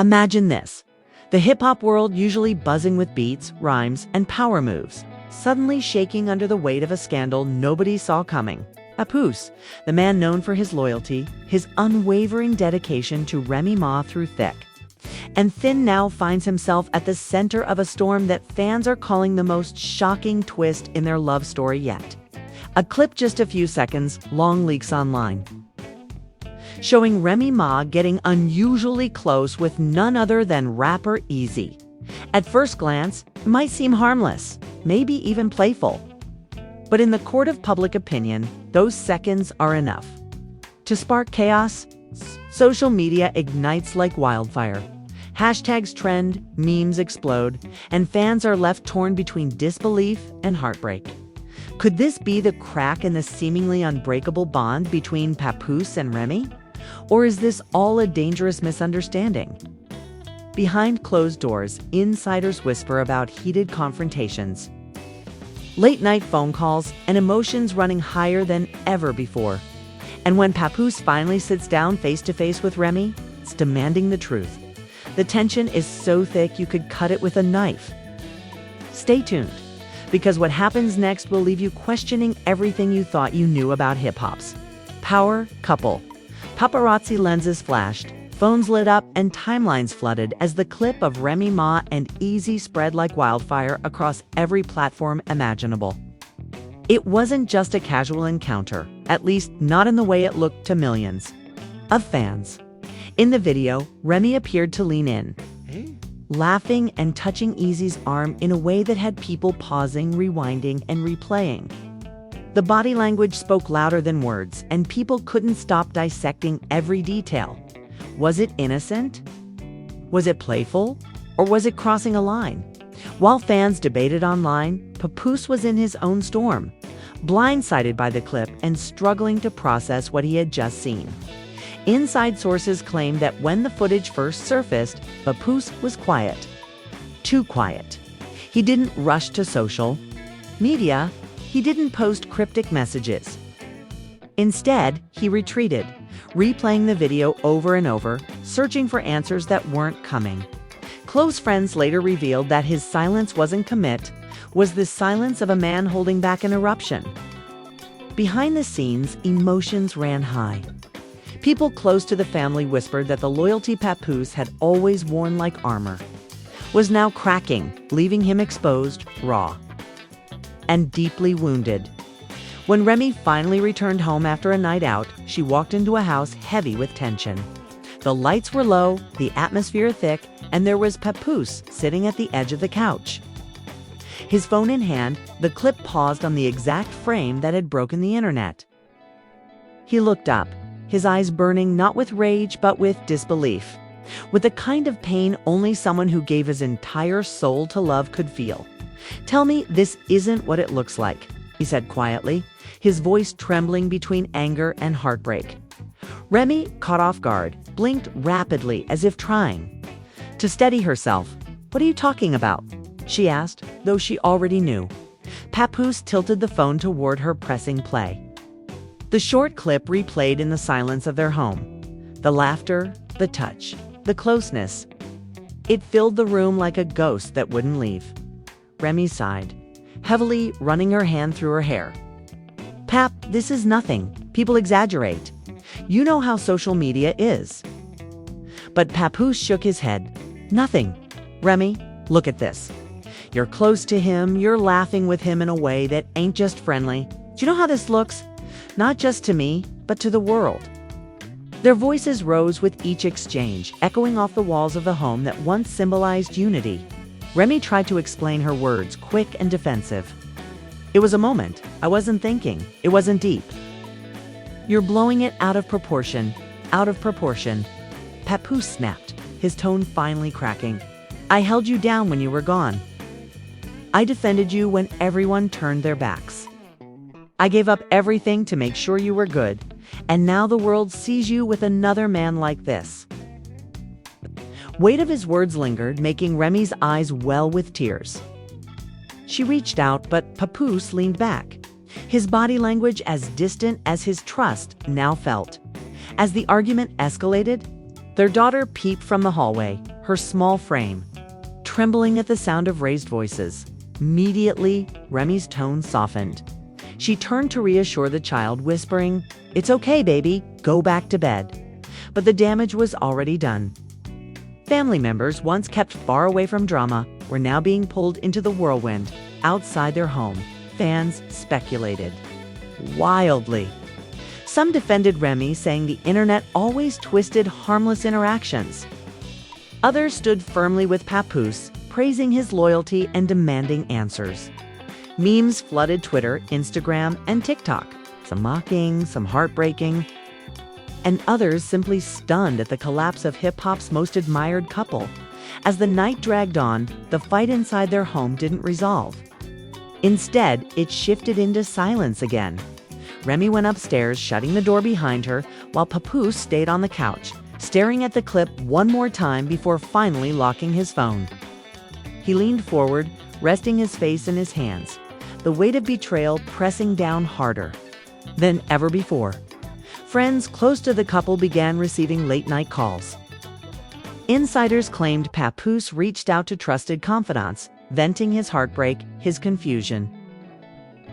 Imagine this. The hip-hop world, usually buzzing with beats, rhymes, and power moves, suddenly shaking under the weight of a scandal nobody saw coming. Papoose, the man known for his loyalty, his unwavering dedication to Remy Ma through thick and thin, now finds himself at the center of a storm that fans are calling the most shocking twist in their love story yet. A clip just a few seconds long leaks online, showing Remy Ma getting unusually close with none other than rapper Eazy. At first glance, it might seem harmless, maybe even playful. But in the court of public opinion, those seconds are enough to spark chaos. Social media ignites like wildfire. Hashtags trend, memes explode, and fans are left torn between disbelief and heartbreak. Could this be the crack in the seemingly unbreakable bond between Papoose and Remy? Or is this all a dangerous misunderstanding? Behind closed doors, insiders whisper about heated confrontations, late-night phone calls, and emotions running higher than ever before. And when Papoose finally sits down face-to-face with Remy, it's demanding the truth. The tension is so thick you could cut it with a knife. Stay tuned, because what happens next will leave you questioning everything you thought you knew about hip-hop's power couple. Paparazzi lenses flashed, phones lit up, and timelines flooded as the clip of Remy Ma and Eazy spread like wildfire across every platform imaginable. It wasn't just a casual encounter, at least not in the way it looked to millions of fans. In the video, Remy appeared to lean in, laughing and touching Eazy's arm in a way that had people pausing, rewinding, and replaying. The body language spoke louder than words, and people couldn't stop dissecting every detail. Was it innocent? Was it playful? Or was it crossing a line? While fans debated online, Papoose was in his own storm, blindsided by the clip and struggling to process what he had just seen. Inside sources claimed that when the footage first surfaced, Papoose was quiet. Too quiet. He didn't rush to social media. He didn't post cryptic messages. Instead, he retreated, replaying the video over and over, searching for answers that weren't coming. Close friends later revealed that his silence wasn't commit, was the silence of a man holding back an eruption. Behind the scenes, emotions ran high. People close to the family whispered that the loyalty Papoose had always worn like armor was now cracking, leaving him exposed, raw, and deeply wounded. When Remy finally returned home after a night out, she walked into a house heavy with tension. The lights were low, the atmosphere thick, and there was Papoose sitting at the edge of the couch. His phone in hand, the clip paused on the exact frame that had broken the internet. He looked up, his eyes burning not with rage but with disbelief, with the kind of pain only someone who gave his entire soul to love could feel. "Tell me this isn't what it looks like," he said quietly, his voice trembling between anger and heartbreak. Remy, caught off guard, blinked rapidly as if trying to steady herself. "What are you talking about?" she asked, though she already knew. Papoose tilted the phone toward her, pressing play. The short clip replayed in the silence of their home. The laughter, the touch, the closeness. It filled the room like a ghost that wouldn't leave. Remy sighed, heavily, running her hand through her hair. "Pap, this is nothing. People exaggerate. You know how social media is." But Papoose shook his head. "Nothing. Remy, look at this. You're close to him, you're laughing with him in a way that ain't just friendly. Do you know how this looks? Not just to me, but to the world." Their voices rose with each exchange, echoing off the walls of the home that once symbolized unity. Remy tried to explain her words, quick and defensive. "It was a moment. I wasn't thinking. It wasn't deep." "You're blowing it out of proportion. Out of proportion." Papoose snapped, his tone finally cracking. "I held you down when you were gone. I defended you when everyone turned their backs. I gave up everything to make sure you were good, and now the world sees you with another man like this." Weight of his words lingered, making Remy's eyes well with tears. She reached out, but Papoose leaned back, his body language as distant as his trust now felt. As the argument escalated, Their daughter peeped from the hallway, her small frame trembling at the sound of raised voices. Immediately, Remy's tone softened. She turned to reassure the child, whispering, "It's okay, baby, go back to bed." But the damage was already done. Family members, once kept far away from drama, were now being pulled into the whirlwind outside their home. Fans speculated wildly. Some defended Remy, saying the internet always twisted harmless interactions. Others stood firmly with Papoose, praising his loyalty and demanding answers. Memes flooded Twitter, Instagram, and TikTok, some mocking, some heartbreaking, and others simply stunned at the collapse of hip-hop's most admired couple. As the night dragged on, the fight inside their home didn't resolve. Instead, it shifted into silence again. Remy went upstairs, shutting the door behind her, while Papoose stayed on the couch, staring at the clip one more time before finally locking his phone. He leaned forward, resting his face in his hands, the weight of betrayal pressing down harder than ever before. Friends close to the couple began receiving late-night calls. Insiders claimed Papoose reached out to trusted confidants, venting his heartbreak, his confusion,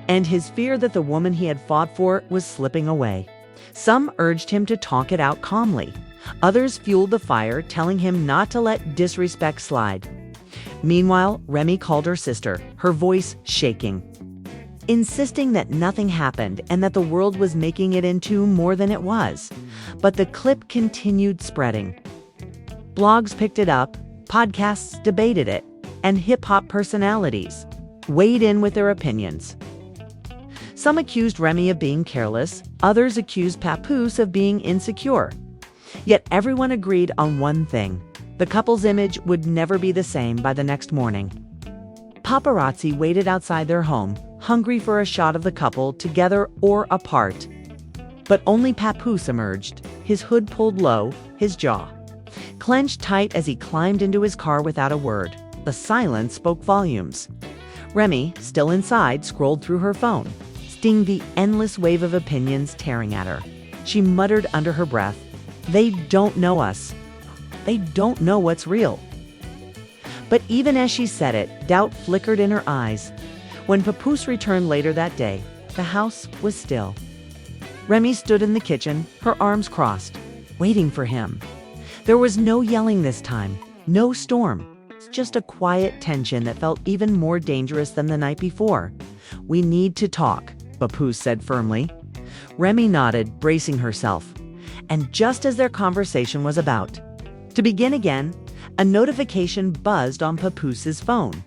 and his fear that the woman he had fought for was slipping away. Some urged him to talk it out calmly. Others fueled the fire, telling him not to let disrespect slide. Meanwhile, Remy called her sister, her voice shaking, insisting that nothing happened and that the world was making it into more than it was. But the clip continued spreading. Blogs picked it up, podcasts debated it, and hip-hop personalities weighed in with their opinions. Some accused Remy of being careless, others accused Papoose of being insecure. Yet everyone agreed on one thing: the couple's image would never be the same by the next morning. Paparazzi waited outside their home, hungry for a shot of the couple together or apart. But only Papoose emerged, his hood pulled low, his jaw clenched tight as he climbed into his car without a word. The silence spoke volumes. Remy, still inside, scrolled through her phone, seeing the endless wave of opinions tearing at her. She muttered under her breath, "They don't know us. They don't know what's real." But even as she said it, doubt flickered in her eyes. When Papoose returned later that day, the house was still. Remy stood in the kitchen, her arms crossed, waiting for him. There was no yelling this time, no storm, just a quiet tension that felt even more dangerous than the night before. "We need to talk," Papoose said firmly. Remy nodded, bracing herself. And just as their conversation was about to begin again, a notification buzzed on Papoose's phone.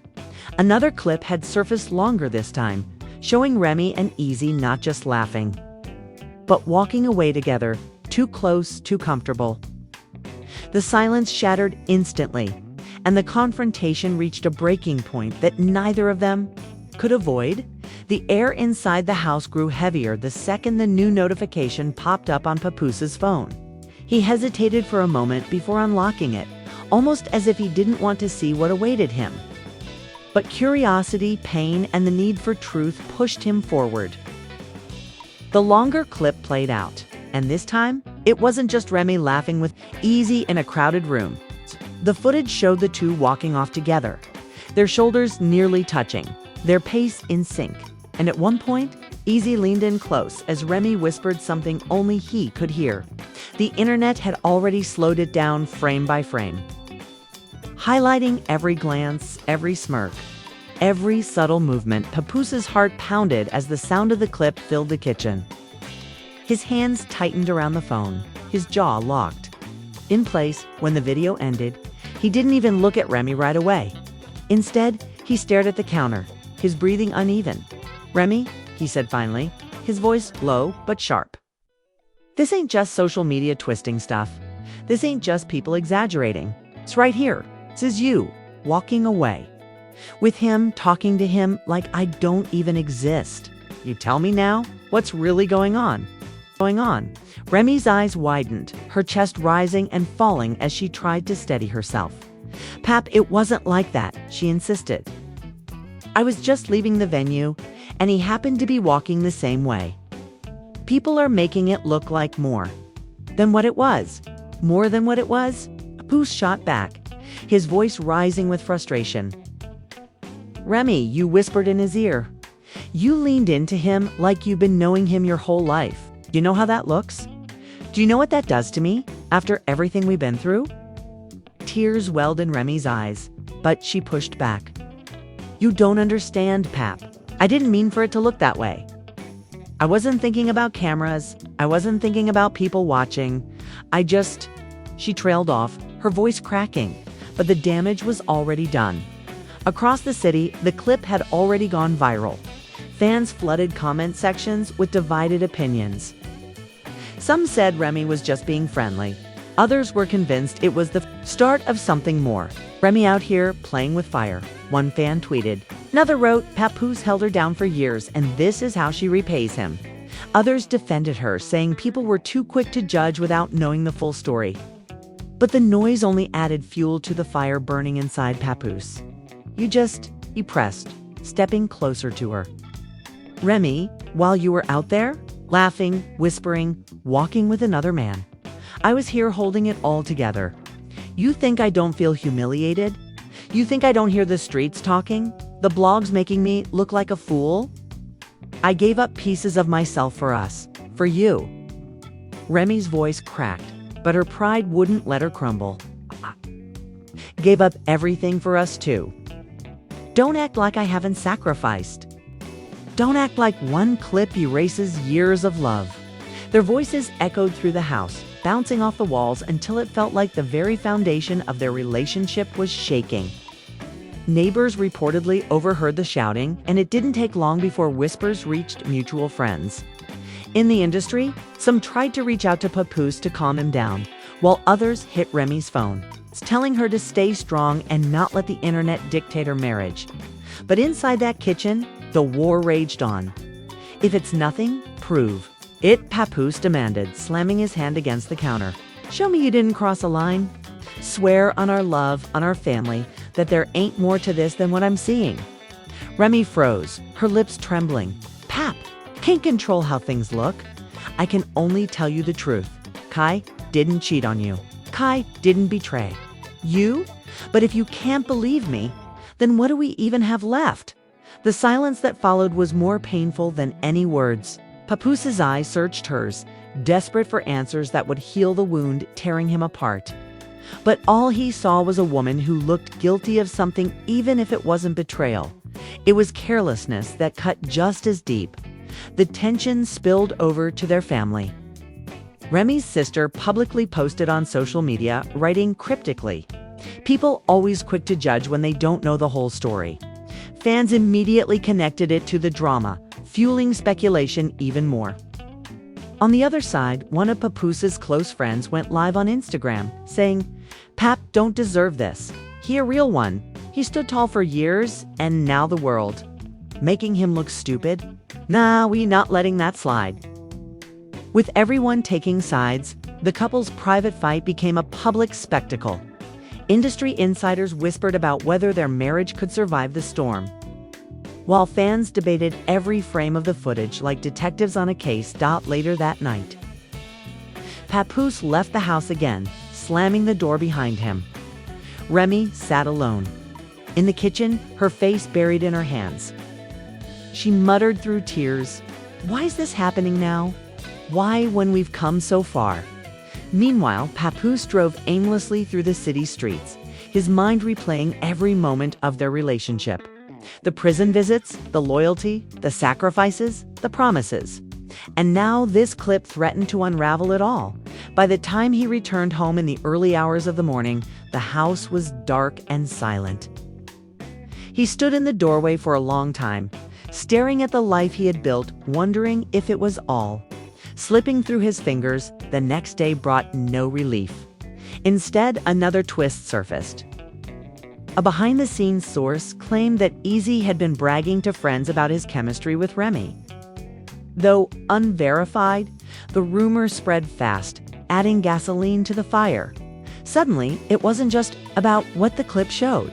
Another clip had surfaced longer this time, showing Remy and Eazy not just laughing, but walking away together, too close, too comfortable. The silence shattered instantly, and the confrontation reached a breaking point that neither of them could avoid. The air inside the house grew heavier the second the new notification popped up on Papoose's phone. He hesitated for a moment before unlocking it, almost as if he didn't want to see what awaited him. But curiosity, pain, and the need for truth pushed him forward. The longer clip played out, and this time, it wasn't just Remy laughing with Eazy in a crowded room. The footage showed the two walking off together, their shoulders nearly touching, their pace in sync. And at one point, Eazy leaned in close as Remy whispered something only he could hear. The internet had already slowed it down frame by frame, highlighting every glance, every smirk, every subtle movement. Papoose's heart pounded as the sound of the clip filled the kitchen. His hands tightened around the phone, his jaw locked in place. When the video ended, he didn't even look at Remy right away. Instead, he stared at the counter, his breathing uneven. "Remy," he said finally, his voice low but sharp. "This ain't just social media twisting stuff. This ain't just people exaggerating. It's right here. This is you, walking away. With him, talking to him like I don't even exist. You tell me now, what's really going on?" Remy's eyes widened, her chest rising and falling as she tried to steady herself. "Pap, it wasn't like that," she insisted. "I was just leaving the venue, and he happened to be walking the same way. People are making it look like more than what it was. More than what it was? Papoose shot back, his voice rising with frustration. Remy, you whispered in his ear. You leaned into him like you've been knowing him your whole life. Do you know how that looks? Do you know what that does to me after everything we've been through? Tears welled in Remy's eyes, but she pushed back. You don't understand, Pap. I didn't mean for it to look that way. I wasn't thinking about cameras. I wasn't thinking about people watching. She trailed off, her voice cracking, but the damage was already done. Across the city, the clip had already gone viral. Fans flooded comment sections with divided opinions. Some said Remy was just being friendly. Others were convinced it was the start of something more. Remy out here playing with fire, one fan tweeted. Another wrote, Papoose held her down for years and this is how she repays him. Others defended her, saying people were too quick to judge without knowing the full story. But the noise only added fuel to the fire burning inside Papoose. He pressed, stepping closer to her. Remy, while you were out there, laughing, whispering, walking with another man, I was here holding it all together. You think I don't feel humiliated? You think I don't hear the streets talking? The blogs making me look like a fool? I gave up pieces of myself for us, for you. Remy's voice cracked, but her pride wouldn't let her crumble. Gave up everything for us too. Don't act like I haven't sacrificed. Don't act like one clip erases years of love. Their voices echoed through the house, bouncing off the walls until it felt like the very foundation of their relationship was shaking. Neighbors reportedly overheard the shouting, and it didn't take long before whispers reached mutual friends. In the industry, some tried to reach out to Papoose to calm him down, while others hit Remy's phone, telling her to stay strong and not let the internet dictate her marriage. But inside that kitchen, the war raged on. If it's nothing, prove it, Papoose demanded, slamming his hand against the counter. Show me you didn't cross a line. Swear on our love, on our family, that there ain't more to this than what I'm seeing. Remy froze, her lips trembling. Pap, can't control how things look. I can only tell you the truth. Kai didn't cheat on you. Kai didn't betray you. But if you can't believe me, then what do we even have left? The silence that followed was more painful than any words. Papoose's eyes searched hers, desperate for answers that would heal the wound tearing him apart. But all he saw was a woman who looked guilty of something, even if it wasn't betrayal. It was carelessness that cut just as deep. The tension spilled over to their family. Remy's sister publicly posted on social media, writing cryptically, "People always quick to judge when they don't know the whole story." Fans immediately connected it to the drama, fueling speculation even more. On the other side, one of Papoose's close friends went live on Instagram, saying, Pap don't deserve this. He a real one. He stood tall for years, and now the world. Making him look stupid? Nah, we not letting that slide. With everyone taking sides, the couple's private fight became a public spectacle. Industry insiders whispered about whether their marriage could survive the storm, while fans debated every frame of the footage like detectives on a case. Later that night, Papoose left the house again, slamming the door behind him. Remy sat alone. In the kitchen, her face buried in her hands. She muttered through tears, "Why is this happening now? Why when we've come so far?" Meanwhile, Papoose drove aimlessly through the city streets, his mind replaying every moment of their relationship. The prison visits, the loyalty, the sacrifices, the promises. And now this clip threatened to unravel it all. By the time he returned home in the early hours of the morning, the house was dark and silent. He stood in the doorway for a long time, staring at the life he had built, wondering if it was all. Slipping through his fingers, the next day brought no relief. Instead, another twist surfaced. A behind-the-scenes source claimed that Eazy had been bragging to friends about his chemistry with Remy. Though unverified, the rumor spread fast, adding gasoline to the fire. Suddenly, it wasn't just about what the clip showed.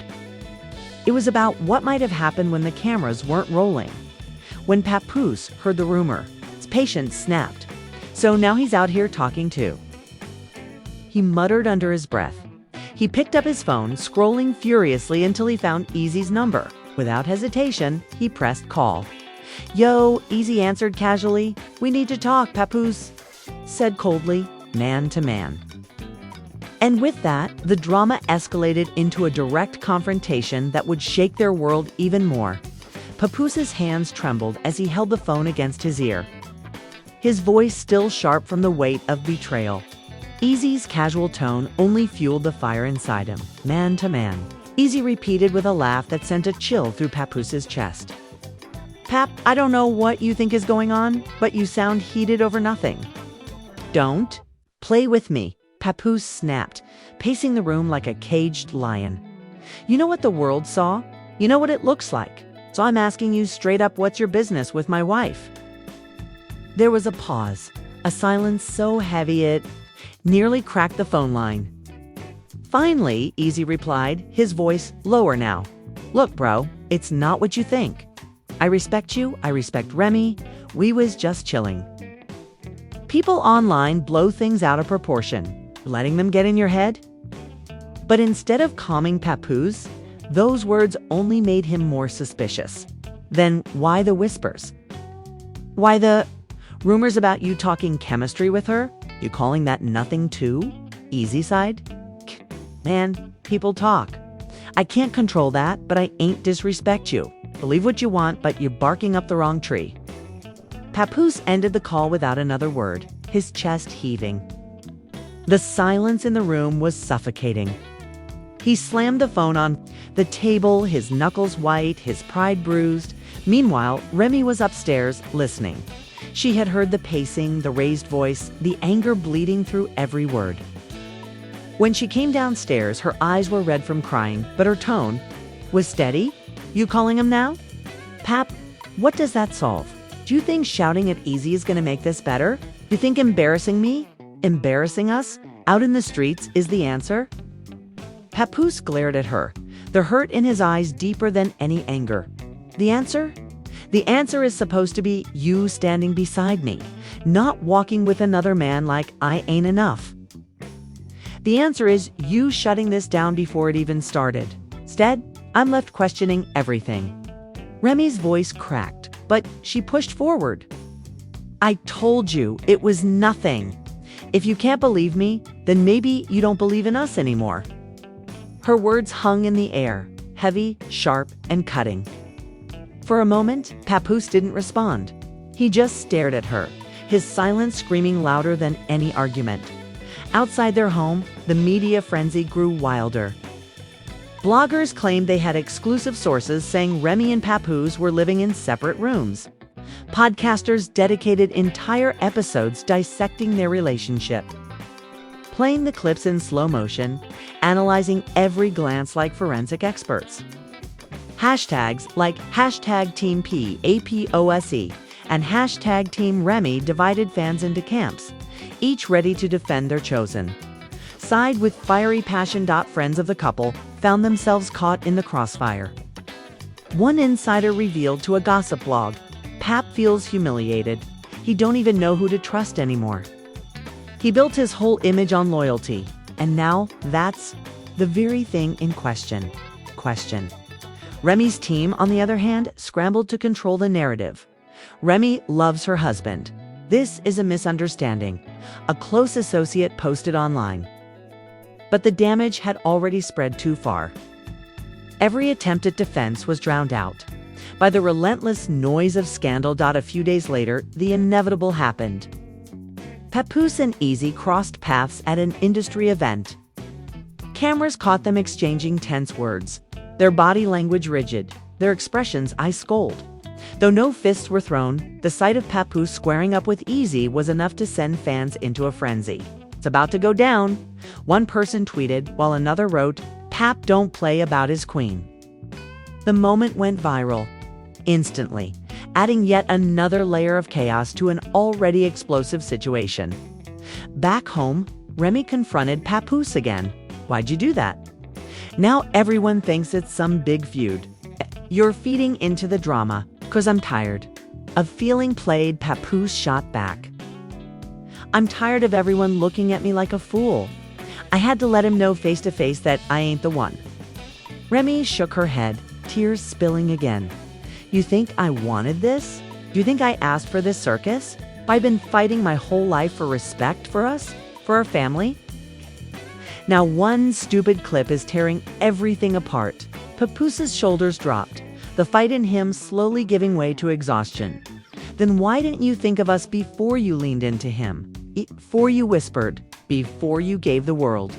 It was about what might have happened when the cameras weren't rolling. When Papoose heard the rumor, his patience snapped. So now he's out here talking too. he muttered under his breath. He picked up his phone, scrolling furiously until he found Eazy's number. Without hesitation, he pressed call. "Yo," Eazy answered casually. "We need to talk, Papoose," said coldly, man to man. And with that, the drama escalated into a direct confrontation that would shake their world even more. Papoose's hands trembled as he held the phone against his ear, his voice still sharp from the weight of betrayal. Eazy's casual tone only fueled the fire inside him, man to man. Eazy repeated with a laugh that sent a chill through Papoose's chest. "Pap, I don't know what you think is going on, but you sound heated over nothing." "Don't play with me," Papoose snapped, pacing the room like a caged lion. "You know what the world saw? You know what it looks like. So I'm asking you straight up, what's your business with my wife?" There was a pause, a silence so heavy it nearly cracked the phone line. Finally, Eazy replied, his voice lower now. "Look, bro, it's not what you think. I respect you, I respect Remy, we was just chilling." People online blow things out of proportion, letting them get in your head. But instead of calming Papoose, those words only made him more suspicious. Then why the whispers? Why the rumors about you talking chemistry with her? You calling that nothing too? Eazy sighed. "Man, people talk. I can't control that, but I ain't disrespect you. Believe what you want, but you're barking up the wrong tree." Papoose ended the call without another word, his chest heaving. The silence in the room was suffocating. He slammed the phone on the table, his knuckles white, his pride bruised. Meanwhile, Remy was upstairs, listening. She had heard the pacing, the raised voice, the anger bleeding through every word. When she came downstairs, her eyes were red from crying, but her tone was steady. "You calling him now?" "Pap, what does that solve? Do you think shouting at Eazy is going to make this better? You think embarrassing me, embarrassing us, out in the streets is the answer?" Papoose glared at her, the hurt in his eyes deeper than any anger. "The answer? The answer is supposed to be you standing beside me, not walking with another man like I ain't enough. The answer is you shutting this down before it even started. Instead, I'm left questioning everything." Remy's voice cracked, but she pushed forward. "I told you it was nothing. If you can't believe me, then maybe you don't believe in us anymore." Her words hung in the air, heavy, sharp, and cutting. For a moment, Papoose didn't respond. He just stared at her, his silence screaming louder than any argument. Outside their home, the media frenzy grew wilder. Bloggers claimed they had exclusive sources saying Remy and Papoose were living in separate rooms. Podcasters dedicated entire episodes dissecting their relationship, playing the clips in slow motion, analyzing every glance like forensic experts. Hashtags like #TeamPAPOSE and #TeamRemy divided fans into camps, each ready to defend their chosen side. With fiery passion. Friends of the couple found themselves caught in the crossfire. One insider revealed to a gossip blog, "Pap feels humiliated. He don't even know who to trust anymore. He built his whole image on loyalty, and now that's the very thing in question." Remy's team, on the other hand, scrambled to control the narrative. Remy loves her husband. This is a misunderstanding, a close associate posted online. But the damage had already spread too far. Every attempt at defense was drowned out by the relentless noise of scandal. A few days later, the inevitable happened. Papoose and Eazy crossed paths at an industry event. Cameras caught them exchanging tense words, their body language rigid, their expressions ice cold. Though no fists were thrown, the sight of Papoose squaring up with Eazy was enough to send fans into a frenzy. "It's about to go down," one person tweeted, while another wrote, "Pap don't play about his queen." The moment went viral instantly, adding yet another layer of chaos to an already explosive situation. Back home, Remy confronted Papoose again. "Why'd you do that?" "Now everyone thinks it's some big feud." "You're feeding into the drama, 'cause I'm tired of feeling played," Papoose shot back. "I'm tired of everyone looking at me like a fool. I had to let him know face to face that I ain't the one. Remy shook her head, tears spilling again. You think I wanted this? Do you think I asked for this circus? I've been fighting my whole life for respect for us, for our family. Now one stupid clip is tearing everything apart. Papoose's shoulders dropped, the fight in him slowly giving way to exhaustion. Then why didn't you think of us before you leaned into him? Before you whispered, before you gave the world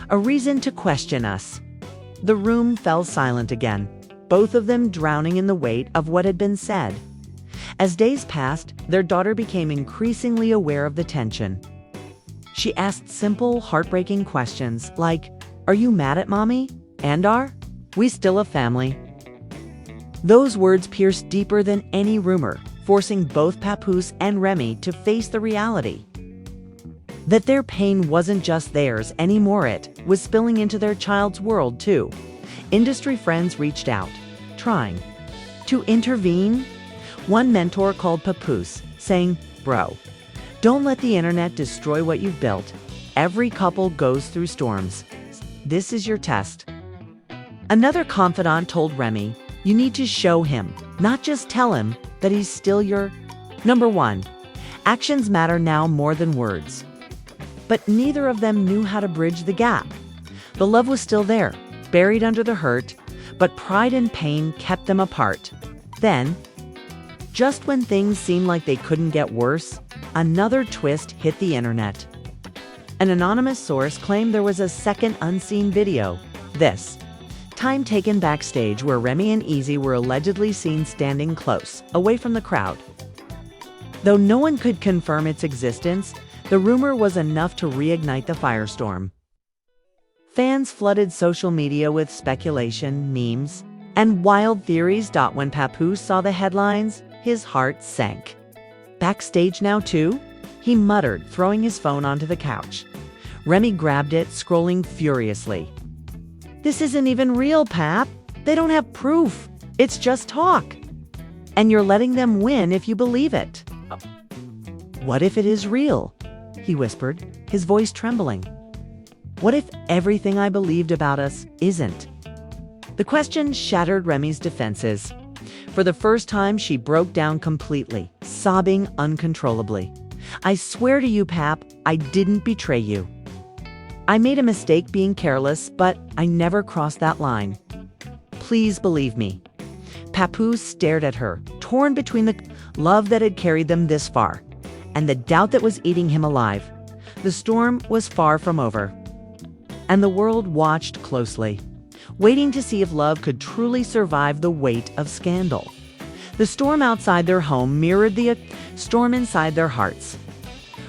a reason to question us? The room fell silent again, both of them drowning in the weight of what had been said. As days passed, their daughter became increasingly aware of the tension. She asked simple, heartbreaking questions like, "Are you mad at Mommy? And are we still a family?" Those words pierced deeper than any rumor, forcing both Papoose and Remy to face the reality that their pain wasn't just theirs anymore, it was spilling into their child's world too. Industry friends reached out, trying to intervene. One mentor called Papoose, saying, "Bro, don't let the internet destroy what you've built. Every couple goes through storms. This is your test." Another confidant told Remy, "You need to show him, not just tell him, that he's still your number one. Actions matter now more than words." But neither of them knew how to bridge the gap. The love was still there, buried under the hurt, but pride and pain kept them apart. Then, just when things seemed like they couldn't get worse, another twist hit the internet. An anonymous source claimed there was a second unseen video. This time taken backstage where Remy and Eazy were allegedly seen standing close, away from the crowd. Though no one could confirm its existence, the rumor was enough to reignite the firestorm. Fans flooded social media with speculation, memes, and wild theories. When Papoose saw the headlines, his heart sank. "Backstage now too?" he muttered, throwing his phone onto the couch. Remy grabbed it, scrolling furiously. "This isn't even real, Pap. They don't have proof. It's just talk. And you're letting them win if you believe it." "What if it is real?" he whispered, his voice trembling. "What if everything I believed about us isn't?" The question shattered Remy's defenses. For the first time, she broke down completely, sobbing uncontrollably. "I swear to you, Pap, I didn't betray you. I made a mistake being careless, but I never crossed that line. Please believe me." Papoose stared at her, torn between the love that had carried them this far and the doubt that was eating him alive. The storm was far from over, and the world watched closely, waiting to see if love could truly survive the weight of scandal. The storm outside their home mirrored the storm inside their hearts.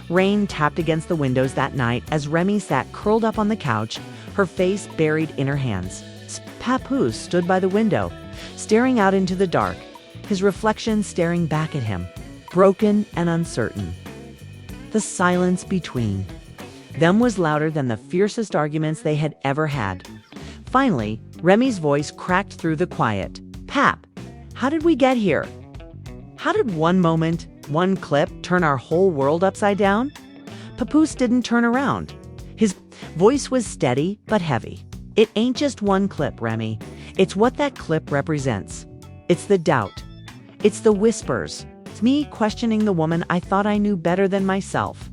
Rain tapped against the windows that night as Remy sat curled up on the couch, her face buried in her hands. Papoose stood by the window, staring out into the dark, his reflection staring back at him, broken and uncertain. The silence between them was louder than the fiercest arguments they had ever had. Finally, Remy's voice cracked through the quiet. "Pap, how did we get here? How did one moment, one clip, turn our whole world upside down?" Papoose didn't turn around. His voice was steady but heavy. "It ain't just one clip, Remy. It's what that clip represents. It's the doubt. It's the whispers. It's me questioning the woman I thought I knew better than myself."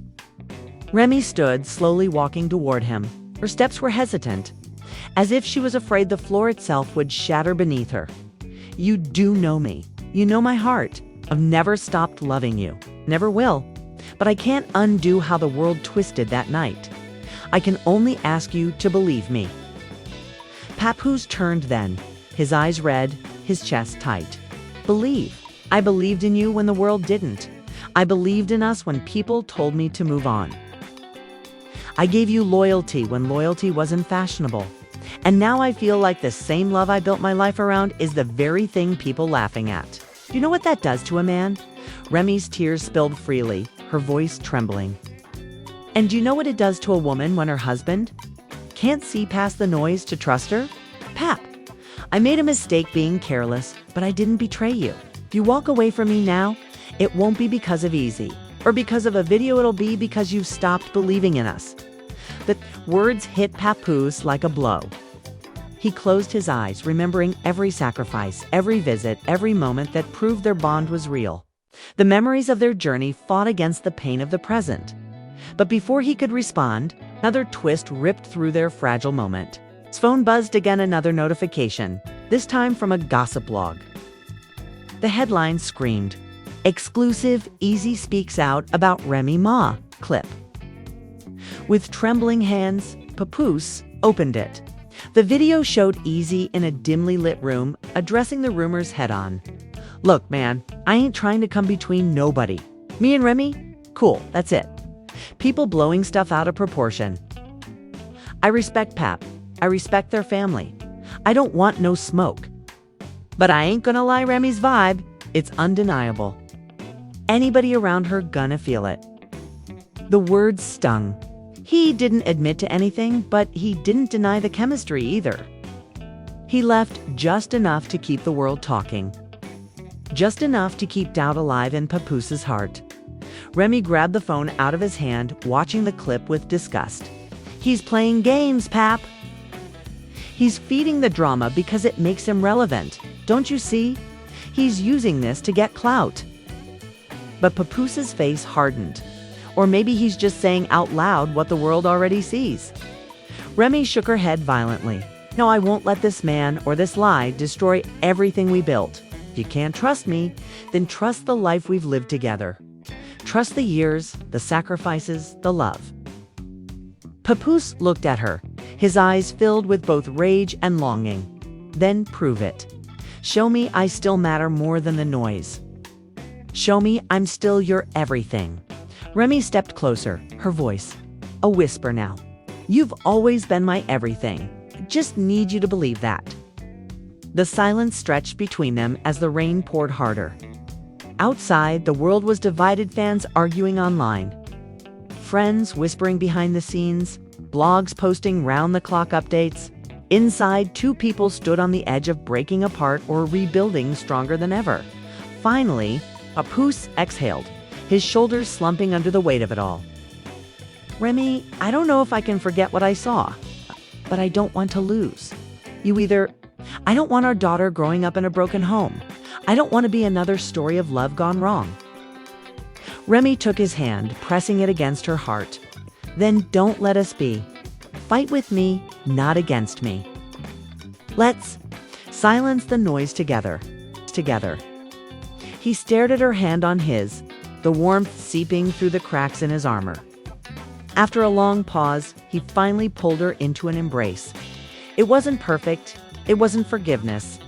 Remy stood, slowly walking toward him. Her steps were hesitant, as if she was afraid the floor itself would shatter beneath her. "You do know me. You know my heart. I've never stopped loving you. Never will. But I can't undo how the world twisted that night. I can only ask you to believe me." Papoose turned then, his eyes red, his chest tight. "Believe. I believed in you when the world didn't. I believed in us when people told me to move on. I gave you loyalty when loyalty wasn't fashionable. And now I feel like the same love I built my life around is the very thing people laughing at. Do you know what that does to a man?" Remy's tears spilled freely, her voice trembling. "And do you know what it does to a woman when her husband can't see past the noise to trust her? Pap, I made a mistake being careless, but I didn't betray you. If you walk away from me now, it won't be because of Eazy or because of a video, it'll be because you've stopped believing in us. The words hit Papoose like a blow. He closed his eyes, remembering every sacrifice, every visit, every moment that proved their bond was real. The memories of their journey fought against the pain of the present. But before he could respond, another twist ripped through their fragile moment. His phone buzzed again, another notification, this time from a gossip blog. The headline screamed, "Exclusive, Eazy speaks out about Remy Ma clip." With trembling hands, Papoose opened it. The video showed Eazy in a dimly lit room, addressing the rumors head-on. "Look, man, I ain't trying to come between nobody. Me and Remy? Cool, that's it. People blowing stuff out of proportion. I respect Pap. I respect their family. I don't want no smoke. But I ain't gonna lie, Remy's vibe, it's undeniable. Anybody around her gonna feel it." The words stung. He didn't admit to anything, but he didn't deny the chemistry either. He left just enough to keep the world talking. Just enough to keep doubt alive in Papoose's heart. Remy grabbed the phone out of his hand, watching the clip with disgust. "He's playing games, Pap. He's feeding the drama because it makes him relevant. Don't you see? He's using this to get clout." But Papoose's face hardened. Or maybe he's just saying out loud what the world already sees. Remy shook her head violently. "No, I won't let this man or this lie destroy everything we built. If you can't trust me, then trust the life we've lived together. Trust the years, the sacrifices, the love." Papoose looked at her, his eyes filled with both rage and longing. "Then prove it. Show me I still matter more than the noise. Show me I'm still your everything." Remy stepped closer, her voice a whisper now. "You've always been my everything. I just need you to believe that." The silence stretched between them as the rain poured harder. Outside, the world was divided, fans arguing online, friends whispering behind the scenes, blogs posting round-the-clock updates. Inside, two people stood on the edge of breaking apart or rebuilding stronger than ever. Finally, Papoose exhaled, his shoulders slumping under the weight of it all. "Remy, I don't know if I can forget what I saw, but I don't want to lose you either. I don't want our daughter growing up in a broken home. I don't want to be another story of love gone wrong." Remy took his hand, pressing it against her heart. "Then don't let us be. Fight with me, not against me. Let's silence the noise together." He stared at her hand on his, the warmth seeping through the cracks in his armor. After a long pause, he finally pulled her into an embrace. It wasn't perfect, it wasn't forgiveness,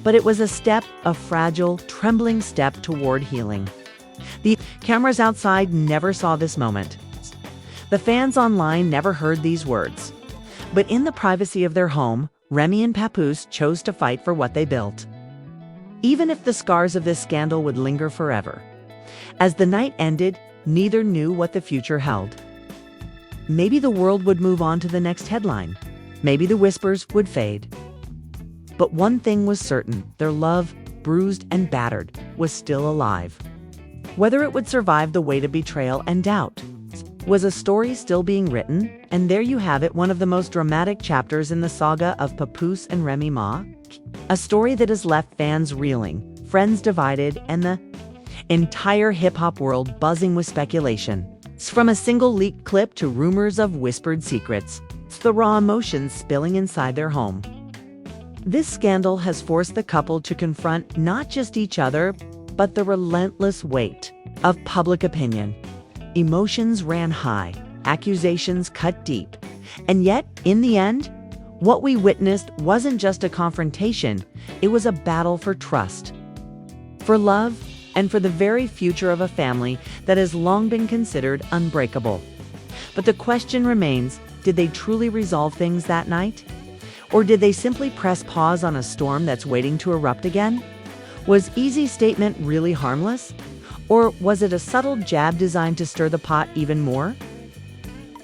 but it was a fragile, trembling step toward healing. The cameras outside never saw this moment. The fans online never heard these words. But in the privacy of their home, Remy and Papoose chose to fight for what they built. Even if the scars of this scandal would linger forever. As the night ended, neither knew what the future held. Maybe the world would move on to the next headline. Maybe the whispers would fade. But one thing was certain, their love, bruised and battered, was still alive. Whether it would survive the weight of betrayal and doubt. Was a story still being written? And there you have it, one of the most dramatic chapters in the saga of Papoose and Remy Ma. A story that has left fans reeling, friends divided, and the entire hip-hop world buzzing with speculation. From a single leaked clip to rumors of whispered secrets, it's the raw emotions spilling inside their home. This scandal has forced the couple to confront not just each other, but the relentless weight of public opinion. Emotions ran high, accusations cut deep, and yet, in the end, what we witnessed wasn't just a confrontation, it was a battle for trust, for love, and for the very future of a family that has long been considered unbreakable. But the question remains, did they truly resolve things that night? Or did they simply press pause on a storm that's waiting to erupt again? Was Eazy's statement really harmless? Or was it a subtle jab designed to stir the pot even more?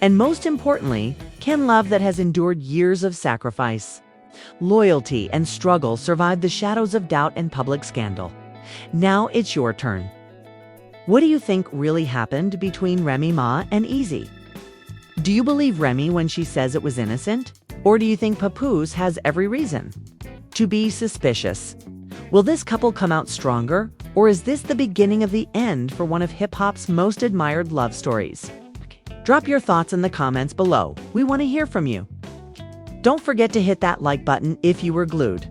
And most importantly, can love that has endured years of sacrifice, loyalty, and struggle survive the shadows of doubt and public scandal? Now it's your turn. What do you think really happened between Remy Ma and Eazy? Do you believe Remy when she says it was innocent? Or do you think Papoose has every reason to be suspicious? Will this couple come out stronger, or is this the beginning of the end for one of hip-hop's most admired love stories? Drop your thoughts in the comments below. We want to hear from you. Don't forget to hit that like button if you were glued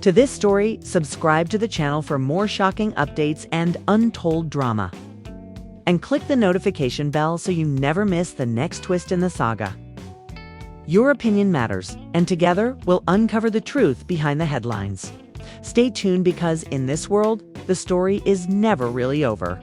to this story. Subscribe to the channel for more shocking updates and untold drama. And click the notification bell so you never miss the next twist in the saga. Your opinion matters, and together we'll uncover the truth behind the headlines. Stay tuned because in this world, the story is never really over.